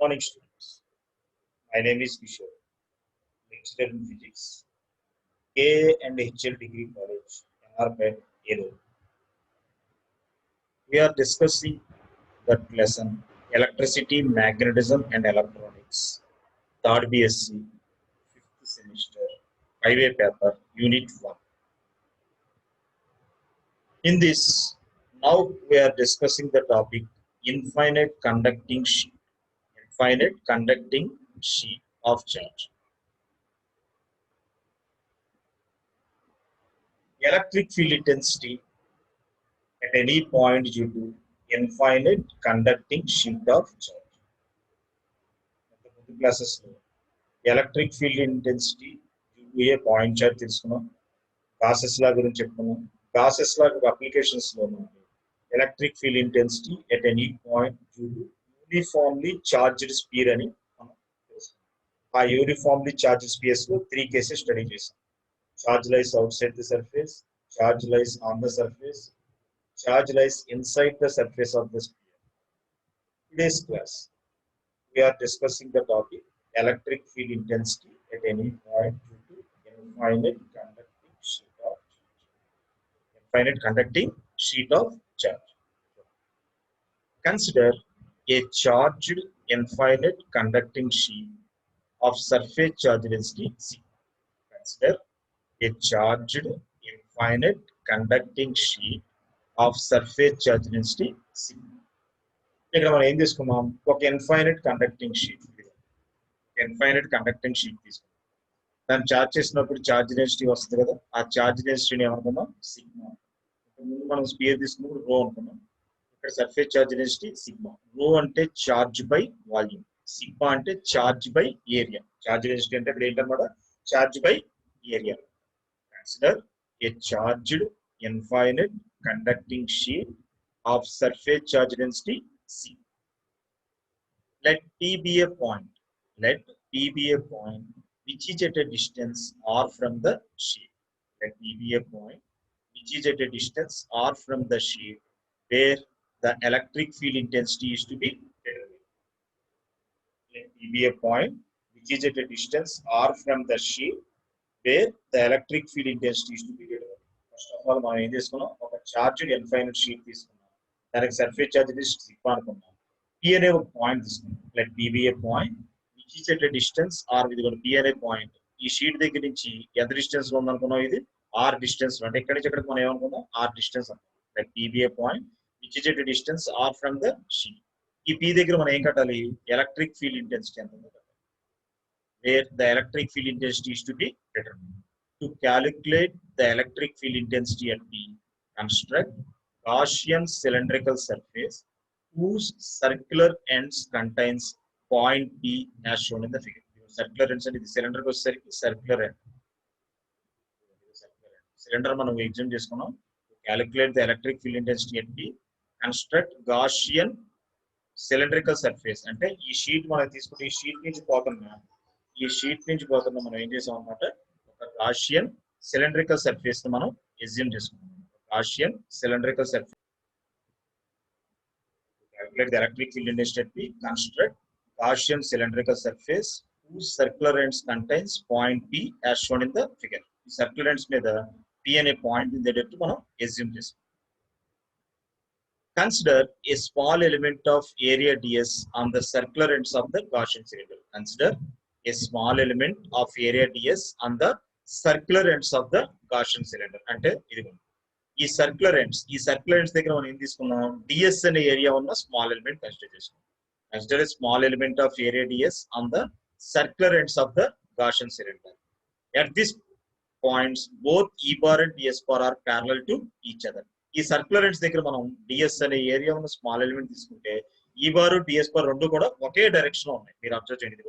Morning, students. My name is Kishore, lecturer in physics, K and HL Degree College, NRPET, Edo. We are discussing that lesson, Electricity, Magnetism and Electronics, third BSc, fifth semester, highway paper, Unit 1. In this, now we are discussing the topic, infinite conducting sheet. Infinite conducting sheet of charge. Electric field intensity at any point due to infinite conducting sheet of charge. Classes electric field intensity due to a point charge తెలుసుకున్నాం gases లా గురించి చెప్పుకున్నాం gases లా applications లో electric field intensity at any point due to uniformly charged sphere అని మనం తెలుసుకున్నాం ఆ uniformly charged spheres లో 3 cases study చేసాం charge lies outside the surface, charge lies on the surface, charge lies inside the surface of the sphere. Today's class, we are discussing the topic electric field intensity at any point due to infinite conducting sheet of charge. Infinite conducting sheet of charge. Consider a charged infinite conducting sheet of surface charge density C. Consider a charged infinite conducting sheet of surface charge density C. ఇక్కడ మనం ఏం తీసుకున్నాం ఒక infinite conducting sheet infinite conducting sheet తీసుకున్నాం దాన్ని charge చేసినప్పుడు charge density వస్తుంది కదా ఆ చార్జ్ డెన్సిటీని ఏమనుకున్నాం సిగ్మా ముందు మనం స్పియర్ తీసుకున్నప్పుడు రో అనుకున్నాం ఇక్కడ surface charge density sigma rho అంటే చార్జ్ బై వాల్యూమ్ సిగ్మా అంటే charge by area charge density అంటే ఇక్కడ ఏంటన్నమాట charge by area consider a charged infinite conducting sheet of surface charge density C. Let P be a point. Let P be a point which is at a distance R from the sheet. Let P be a point which is at a distance R from the sheet where the electric field intensity is to be determined. Let P be a point which is at a distance R from the sheet where the electric field intensity is to be determined. First of all, మనం ఏం తీసుకున్నాం ఒక charged infinite sheet తీసుకున్నాం దానికి surface charge sigma అనుకున్నాం P అనే ఒక point తీసుకున్నాం like P be a point which is at distance R ఇది కూడా పి అనే పాయింట్ ఈ షీట్ దగ్గర నుంచి ఎంత డిస్టెన్స్ లో ఉందనుకున్నాం ఇది ఆర్ డిస్టెన్స్ అంటే ఎక్కడి నుంచి ఎక్కడికి మనం ఏమనుకున్నాం ఆర్ డిస్టెన్స్ అనుకున్నాం like P be a point which is at distance R from the sheet ఈ పి దగ్గర మనం ఏం కట్టాలి ఎలక్ట్రిక్ ఫీల్డ్ ఇంటెన్సిటీ ఎంత కట్టాలి where the electric field intensity is to be determined to calculate the electric field intensity at P construct Gaussian cylindrical surface whose circular ends contains point P as shown in the figure. Circular ends and the cylinder goes circular end. Cylinder మనం exam చేసుకున్నాం calculate the electric field intensity at P, construct Gaussian cylindrical surface అంటే ఈ sheet మనం తీసుకుంటే ఈ sheet నుంచి పోతున్నా మనం ఏం చేసాం అన్నమాట ఒక Gaussian cylindrical surface ని మనం ఎగ్జామ్ చేసుకున్నాం Gaussian cylindrical surface. Calculate the electric field intensity at P. Construct Gaussian cylindrical surface whose circular ends contains point P as shown in the figure. The circular ends మీద P అనే point in the depth మనం assume చేస్తాం. Consider a small element of area ds on the circular ends of the Gaussian cylinder. Consider a small element of area ds on the circular ends of the Gaussian cylinder. అంటే ఇది ఈ circular ends దగ్గర మనం ఏం తీసుకున్నాం DS అనే area ఉన్న small element consider చేసుకున్నాం consider small element of area DS on the circular ends of the Gaussian cylinder. At this points both E bar and DS bar are parallel to each other. ఈ circular ends దగ్గర మనం DS అనే area ఉన్న small element తీసుకుంటే ఈ bar DS bar రెండు కూడా ఒకే direction లో ఉన్నాయి మీరు అబ్జర్వ్ చేయండి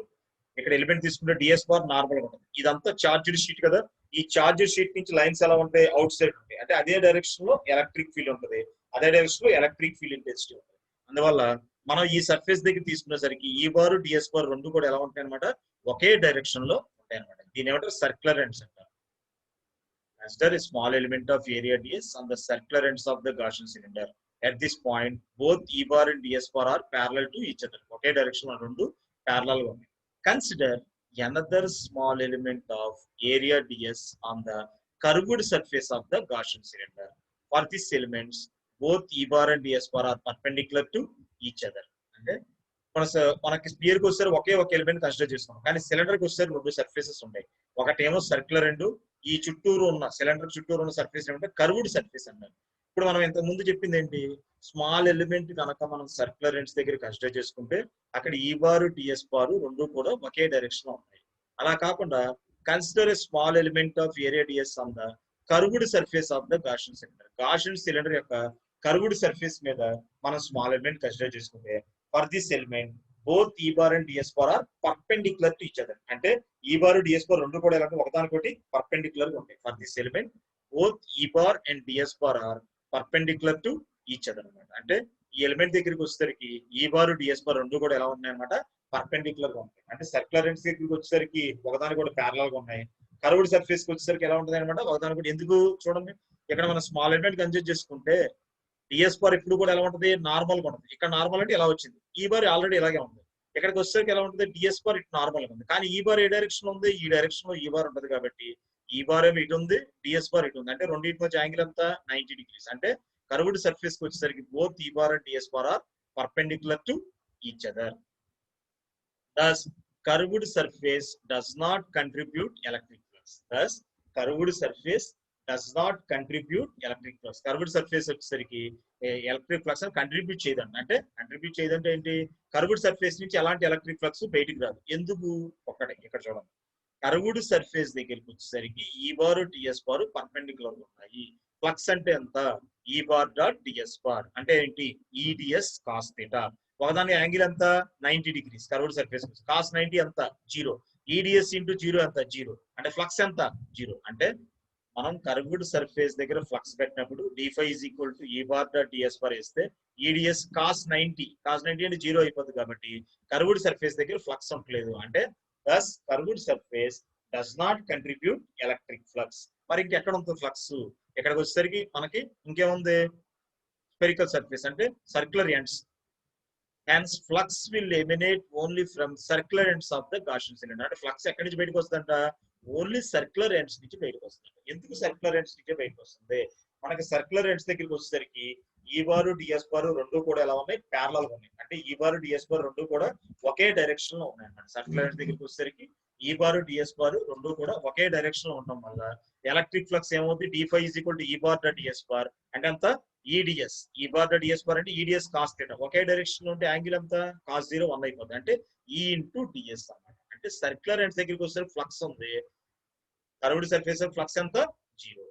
ఇక్కడ ఎలిమెంట్ తీసుకుంటే డిఎస్ బార్ నార్మల్ గా ఉంటుంది ఇదంతా చార్జ్డ్ షీట్ కదా ఈ చార్జ్ షీట్ నుంచి లైన్స్ ఎలా ఉంటాయి అవుట్ సైడ్ ఉంటాయి అంటే అదే డైరెక్షన్ లో ఎలక్ట్రిక్ ఫీల్డ్ ఉంటుంది అదే డైరెక్షన్ లో ఎలక్ట్రిక్ ఫీల్డ్ ఇంటెన్సిటీ ఉంటుంది అందువల్ల మనం ఈ సర్ఫేస్ దగ్గర తీసుకునేసరికి ఈ బార్ డిఎస్ బార్ రెండు కూడా ఎలా ఉంటాయి అనమాట ఒకే డైరెక్షన్ లో ఉంటాయి అనమాట దీని ఏమంటారు సర్క్యులర్ ఎండ్స్ అంటారు Consider a small element of area ds on the circular ends of the Gaussian cylinder at this point both E bar and DS bar are parallel to each other. Okay, direction రెండు parallel గా ఉన్నాయి. Consider another small element of area ds on the curved surface of the Gaussian cylinder. For these elements both E bar and DS bar are perpendicular to each other. అంటే మనకి spear కి వచ్చేసరికి ఒకే ఒక element consider చేసుకున్నాం, కానీ cylinder కి వచ్చేసరికి రెండు సర్ఫేసెస్ ఉంటాయి. ఒకటేమో సర్క్యులర్ అండ్ ఈ చుట్టూరు ఉన్న సిలిండర్ చుట్టూరు ఉన్న సర్ఫేస్ ఏమంటే కర్వ్డ్ సర్ఫేస్ అన్నారు. ఇప్పుడు మనం ఇంతకు ముందు చెప్పింది ఏంటి, స్మాల్ ఎలిమెంట్ కనుక మనం సర్క్యులర్ ఎండ్స్ దగ్గర కన్సిడర్ చేసుకుంటే అక్కడ ఈ బారు టిఎస్ బారు రెండు కూడా ఒకే డైరెక్షన్ లో ఉంటాయి. అలా కాకుండా consider a small element of area DS on the curved surface of the Gaussian cylinder. Gaussian cylinder యొక్క కర్వ్డ్ సర్ఫేస్ మీద మనం స్మాల్ ఎలిమెంట్ కన్సిడర్ చేసుకుంటే for this element both E bar and DS bar are perpendicular to each other. అంటే E bar DS bar రెండు కూడా ఎలాంటి ఒకదానికొకటి perpendicular గా ఉంటాయి. For this element both E bar and DS bar are perpendicular to each other అనమాట. అంటే ఈ ఎలిమెంట్ దగ్గరికి వచ్చేసరికి ఈ బార్ డిఎస్ బార్ రెండు కూడా ఎలా ఉన్నాయి అనమాట, పర్పెండిక్యులర్ గా ఉంటాయి. అంటే సర్క్యులర్ ఎండ్స్ దగ్గరికి వచ్చేసరికి ఒకదానికి కూడా ప్యారలల్ గా ఉన్నాయి. కర్వ్డ్ సర్ఫేస్ కి వచ్చేసరికి ఎలా ఉంటుంది అనమాట, ఒకదానికి కూడా. ఎందుకు చూడండి, ఇక్కడ మనం స్మాల్ ఎలిమెంట్ కన్సిడర్ చేసుకుంటే డిఎస్ బార్ ఇప్పుడు కూడా ఎలా ఉంటుంది, నార్మల్ గా ఉంటుంది. ఇక్కడ నార్మల్ అంటే ఎలా వచ్చింది, ఈ బార్ ఆల్రెడీ ఇలాగే ఉంది. ఇక్కడికి వచ్చేసరికి ఎలా ఉంటుంది, డిఎస్ బార్ ఇటు నార్మల్ గా ఉంది. కానీ ఈ బార్ ఏ డైరెక్షన్ ఉంది, ఈ డైరెక్షన్ లో ఈ బార్ ఉంటుంది. కాబట్టి ఈ బార్ ఏమో ఇటు ఉంది, డిఎస్ బార్ ఇటు ఉంది. అంటే రెండింటి మధ్య యాంగిల్ అంతా 90 degrees. అంటే కర్వ్డ్ సర్ఫేస్ కి వచ్చేసరికి both E bar and DS bar are perpendicular to each other. Thus, curved surface does not contribute electric flux. Thus, curved surface does not contribute electric flux. Curved surface వచ్చేసరికి electric flux అని contribute చేయదండి. అంటే contribute చేయదంటే ఏంటి, curved surface నుంచి ఎలాంటి electric flux బయటికి రాదు. ఎందుకు, ఒక్కటే ఇక్కడ చూడండి, కర్వ్డ్ సర్ఫేస్ దగ్గరికి వచ్చేసరికి ఈ బారు టిఎస్ బారు పర్పెండిక్యులర్ ఉన్నాయి. ఫ్లక్స్ అంటే ఎంత, ఈ బార్ డాట్ డిఎస్ బార్ అంటే ఏంటి, ఈడిఎస్ కాస్ థీటా. ఒకదాని యాంగిల్ ఎంత 90 degrees కర్వ్డ్ సర్ఫేస్, కాస్ 90 ఎంత 0, ఈడిఎస్ ఇంటూ 0 ఎంత 0. అంటే ఫ్లక్స్ ఎంత 0. అంటే మనం కర్వ్డ్ సర్ఫేస్ దగ్గర ఫ్లక్స్ పెట్టినప్పుడు d5 ఈజ్ ఈక్వల్ టు ఈ బార్ డాట్ డిఎస్ బార్ వేస్తే ఈడిఎస్ కాస్ 90 అంటే 0 అయిపోతుంది. కాబట్టి కర్వ్డ్ సర్ఫేస్ దగ్గర ఫ్లక్స్ ఉండలేదు. అంటే thus curved surface does not contribute electric flux. మరి ఇంకెక్కడ ఉంటుంది ఫ్లక్స్, ఇక్కడికి వచ్చేసరికి మనకి ఇంకేముంది, స్పెరికల్ సర్ఫేస్ అంటే circular ends. hence flux will emanate only from circular ends of the Gaussian cylinder. అంటే ఫ్లక్స్ ఎక్కడి నుంచి బయటకు వస్తుందంట, ఓన్లీ సర్క్యులర్ ఎండ్స్ నుంచి బయటకు వస్తుంది. ఎందుకు సర్క్యులర్ ఎండ్స్ నుంచి బయటకు వస్తుంది, మనకి సర్క్యులర్ ఎండ్స్ దగ్గరికి వచ్చేసరికి ఈ బారు డిఎస్ బారు రెండు కూడా ఎలా ఉన్నాయి, ప్యారలల్ గా ఉన్నాయి. అంటే ఈ బారు డిఎస్ బారు రెండు కూడా ఒకే డైరెక్షన్ లో ఉన్నాయి అన్నమాట. సర్క్యులర్ ఎండ్స్ దగ్గరికి వచ్చేసరికి ఈ బారు డిఎస్ బారు రెండు కూడా ఒకే డైరెక్షన్ లో ఉండడం వల్ల ఎలక్ట్రిక్ ఫ్లక్స్ ఏమవుతుంది, d5 ఈజ్ ఈక్వల్ టు ఈ బార్ డాట్ డిఎస్ బార్ అంటే అంత ఈడిఎస్, ఈ బార్ డాట్ డిఎస్ బార్ అంటే ఈడిఎస్ కాస్ థీటా. ఒకే డైరెక్షన్ లో ఉంటే యాంగిల్ అంతా కాస్ 0 1 అయిపోతుంది. అంటే ఈ ఇంటూ డిఎస్ అన్నమాట. అంటే సర్క్యులర్ ఎండ్స్ దగ్గరికి వచ్చేసరికి ఫ్లక్స్ ఉంది, కర్వ్డ్ సర్ఫేస్ ఫ్లక్స్ ఎంత 0.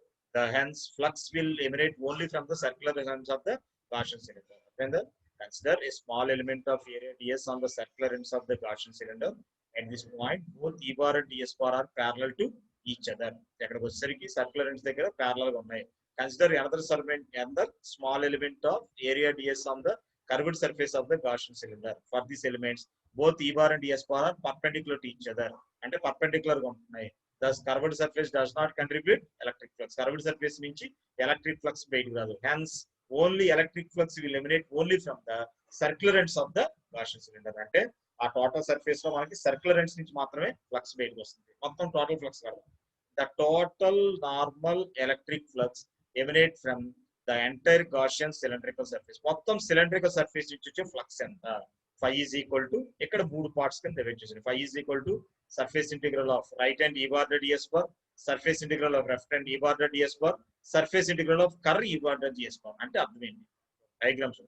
Hence flux will emanate only from the circular ends of the Gaussian cylinder. Then consider a small element of area ds on the circular ends of the Gaussian cylinder. At this point, both E bar and DS bar are parallel to each other. ఇక్కడికి వచ్చేసరికి circular ends దగ్గర parallel గా ఉన్నాయి. Consider another small element of area ds on the curved surface of the Gaussian cylinder. For these elements, both E bar and DS bar are perpendicular to each other. అంటే perpendicular గా ఉంటున్నాయి. Thus, curved surface does not contribute electric flux. Curved surface నుంచి electric flux బయటకు రాదు. Hence, only electric flux will emanate only from the circular ends of the Gaussian cylinder. అంటే ఆ total surface లో మనకి సర్క్యులర్ ఎండ్స్ నుంచి మాత్రమే flux బయటకు వస్తుంది. మొత్తం టోటల్ ఫ్లక్స్ కాదు. The total normal electric flux emanate from the entire Gaussian cylindrical surface. మొత్తం cylindrical surface నుంచి వచ్చే ఫ్లక్స్ ఎంత, phi is equal to, ఇక్కడ మూడు పార్ట్స్ కింద డివైడ్ చేశారు. phi is equal to surface integral of right hand E bar dot ds bar, surface integral of left hand E bar dot ds bar, surface integral of curve E bar dot ds bar. అంటే అర్థం ఏంటి, diagrams.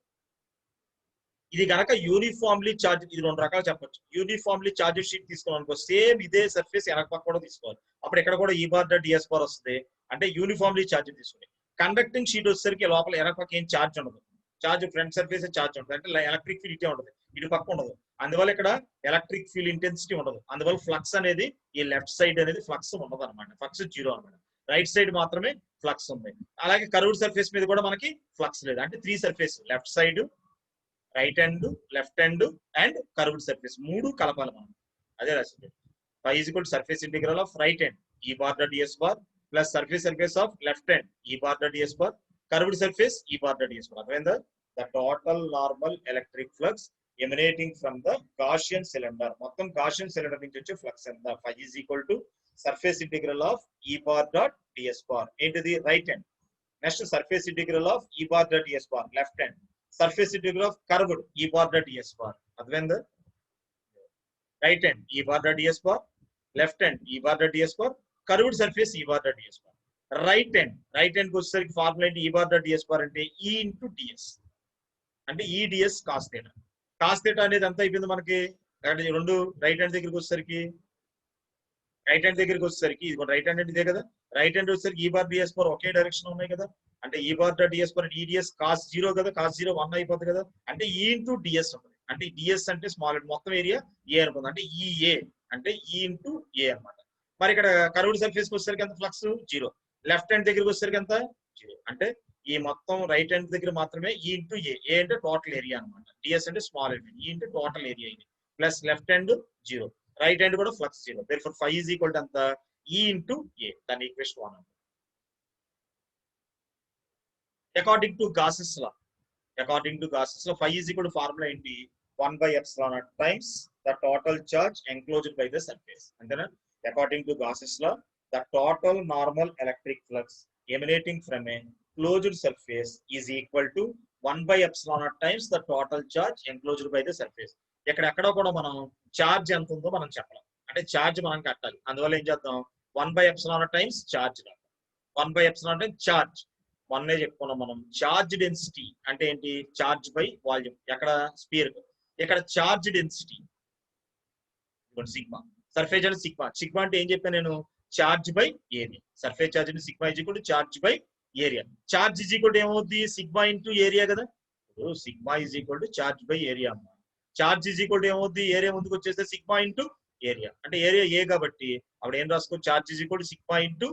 ఇది కనుక uniformly charge, ఇది రెండు రకాలు చెప్పొచ్చు. Uniformly charge sheet తీసుకోవాలనుకో same ఇదే సర్ఫేస్ వెనక పక్క కూడా తీసుకోవాలి. అప్పుడు ఇక్కడ కూడా ఈ బార్ డాట్ డిఎస్ బార్ వస్తుంది. అంటే యూనిఫామ్లీ చార్జ్ తీసుకుని కండక్టింగ్ షీట్ వచ్చేసరికి లోపల వెనక పక్క ఏం చార్జ్ ఉండదు. చార్జ్ ఫ్రంట్ సర్ఫేస్ చార్జ్ ఉంటుంది. అంటే ఎలక్ట్రిక్ ఫీల్డ్ ఇటే ఉండదు, ఇటు పక్క ఉండదు. అందువల్ల ఇక్కడ ఎలక్ట్రిక్ ఫీల్డ్ ఇంటెన్సిటీ ఉండదు. అందువల్ల ఫ్లక్స్ అనేది ఈ లెఫ్ట్ సైడ్ అనేది ఫ్లక్స్ ఉండదు అనమాట. ఫ్లక్స్ 0 అనమాట. రైట్ సైడ్ మాత్రమే ఫ్లక్స్ ఉంది. అలాగే కర్వ్డ్ సర్ఫేస్ మీద కూడా మనకి ఫ్లక్స్ లేదు. అంటే 3 surface, left side, right hand, left hand and curved surface మూడు కలపాలి మనం. అదే రాసింది. phi is equal to surface integral of right hand E bar dot ds bar plus surface of left hand E bar dot ds bar, curved surface E bar dot ds bar. When the total normal electric flux emanating from the Gaussian cylinder, మొత్తం Gaussian cylinder నుంచి వచ్చే flux ఎంత? phi is equal to surface integral of E bar dot ds bar into the right hand. Next, surface integral of E bar dot ds bar left hand. Surface integral of curved E bar dot ds bar. When the right hand E bar dot ds bar, left hand E bar dot ds bar, curved surface E bar dot ds bar. Right hand వచ్చేసరికి formula ఏంటి? E bar dot ds bar అంటే E into ds అంటే E ds cos theta. Cos theta అనేది అంత అయిపోయింది మనకి. రెండు right hand దగ్గరికి వచ్చేసరికి ఇది రైట్ హ్యాండ్ అంటే ఇదే కదా. రైట్ హ్యాండ్ వచ్చేసరికి E bar ds bar ఒకే డైరెక్షన్ ఉన్నాయి కదా. అంటే E bar dot ds bar E ds cos 0 కదా. cos 0 1 అయిపోతుంది కదా. అంటే E into ds ఉంటుంది. అంటే ds అంటే స్మాల్ మొత్తం ఏరియా ఏ అనుకుంది. అంటే EA అంటే E into A అన్నమాట. మరి ఇక్కడ కర్వ్డ్ సర్ఫేస్ కి వచ్చేసరికి ఎంత? ఫ్లక్స్ 0. లెఫ్ట్ హ్యాండ్ దగ్గరికి వచ్చేసరికి ఎంత? 0. అంటే ఈ మొత్తం రైట్ హ్యాండ్ దగ్గర మాత్రమే E into A. A అంటే టోటల్ ఏరియా అనమాట. ds అంటే small area. E into total area ఇది. Plus left hand 0. Right hand కూడా flux 0. therefore phi is equal to ఎంత? E into A. దాని equation 1. According to Gauss's law, phi is equal to formula ఏంటి? 1 by epsilon naught times the total charge enclosed by the surface. అంతేనా? According to Gauss's law, the total normal electric flux emanating from a closed surface is equal to 1 by epsilon naught times the total charge enclosed by the surface. ఎక్కడెక్కడ కూడా మనం charge ఎంత ఉందో మనం చెప్పాలి. అంటే charge మనం కట్టాలి. అందువల్ల ఏం చేద్దాం? 1 by epsilon naught times charge. 1 by epsilon naught times charge. 1 చెప్పుకున్నాం మనం. చార్జ్ డెన్సిటీ అంటే ఏంటి? Charge by volume. ఎక్కడ? స్పియర్. ఇక్కడ చార్జ్ డెన్సిటీ సిగ్మా. సర్ఫేస్ అంటే సిగ్మా. సిగ్మా అంటే ఏం చెప్పాను నేను? Charge by area. Surface charge అంటే sigma is equal to charge by area. Charge is equal to ఏమవుతుంది? సిగ్మా ఇంటూ ఏరియా కదా. ఇప్పుడు sigma is equal to charge by area అమ్మా. చార్జ్ ఈజ్ ఈక్వల్ టు ఏమవుతుంది? ఏరియా ముందుకు వచ్చేస్తే sigma into area. అంటే area A కాబట్టి అప్పుడు ఏం రాసుకో? Charge is equal to sigma into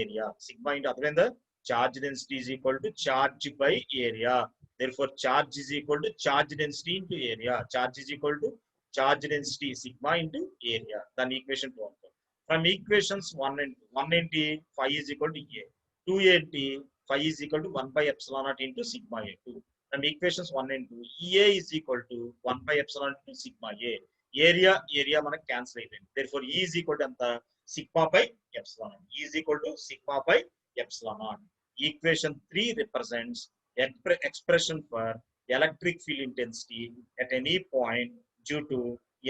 area. Sigma into అర్థమైందా? Charge density is equal to charge by area. therefore charge is equal to charge density into area. Charge is equal to charge density sigma into area. Then equation 2. From equations 1 and 1 into phi is equal to A. 2 into phi is equal to 1 by epsilon naught into sigma A. 2. From equations 1 and 2, EA is equal to 1 by epsilon into sigma A. Area మనకు cancel అయిపోయింది. therefore E is equal to ఎంత? sigma by epsilon naught. E is equal to sigma by epsilon naught. Equation 3 represents expression for electric field intensity at any point due to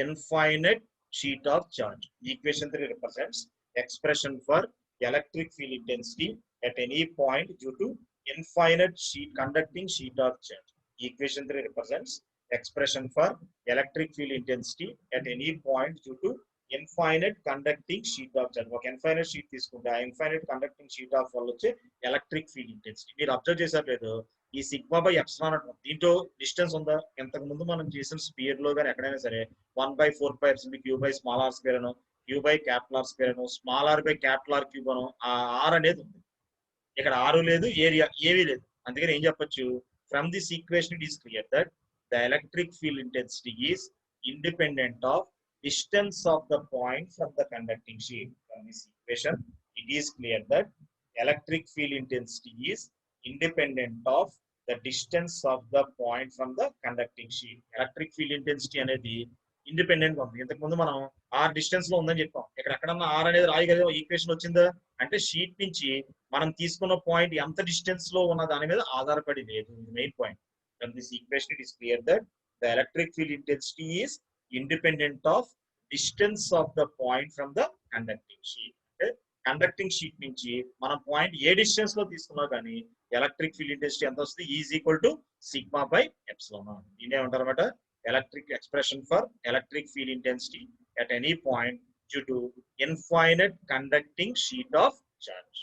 infinite sheet of charge. Equation 3 represents expression for electric field intensity at any point due to infinite conducting sheet of charge. Equation 3 represents expression for electric field intensity at any point due to infinite conducting sheet of charge. ఒక infinite sheet తీసుకుంటే ఆ infinite conducting sheet of వల్ల వచ్చే electric field intensity. మీరు observe చేశారు లేదు? ఈ sigma by epsilon naught దీంట్లో డిస్టెన్స్ ఉందా? ఇంతకు ముందు మనం చేసిన స్పియర్ లో కానీ ఎక్కడైనా సరే 1/4 Q by small R square అను, Q by capital R square అను, small R by capital R cube అను, ఆ ఆర్ అనేది ఉంది. ఇక్కడ ఆరు లేదు, ఏరియా ఏవీ లేదు. అందుకని ఏం చెప్పొచ్చు? From this equation it is clear that the electric field intensity is independent of distance of the point from the conducting sheet. From this equation it is clear that electric field intensity is independent of the distance of the point from the conducting sheet. Electric field intensity అనేది independent గా ఉంది. ఇంతకు ముందు మనం are distance లో ఉందని చెప్పాం. ఇక్కడ ఎక్కడన్నా ఆర్ అనేది రాయగలిగే ఈక్వేషన్ వచ్చిందా అంటే షీట్ నుంచి మనం తీసుకున్న పాయింట్ ఎంత డిస్టెన్స్ లో ఉన్న దాని మీద ఆధారపడి లేదు. Main point. From this equation it is clear that the electric field intensity is independent of distance of the point from the conducting sheet. అంటే కండక్టింగ్ షీట్ నుంచి మనం పాయింట్ ఏ డిస్టెన్స్ లో తీసుకున్నా కానీ ఎలక్ట్రిక్ ఫీల్డ్ ఇంటెన్సిటీ ఎంత వస్తుంది? Is equal to sigma by epsilon naught. దీన్ని ఏమంటారు అన్నమాట? Electric expression for electric field intensity at any point due to infinite conducting sheet of charge.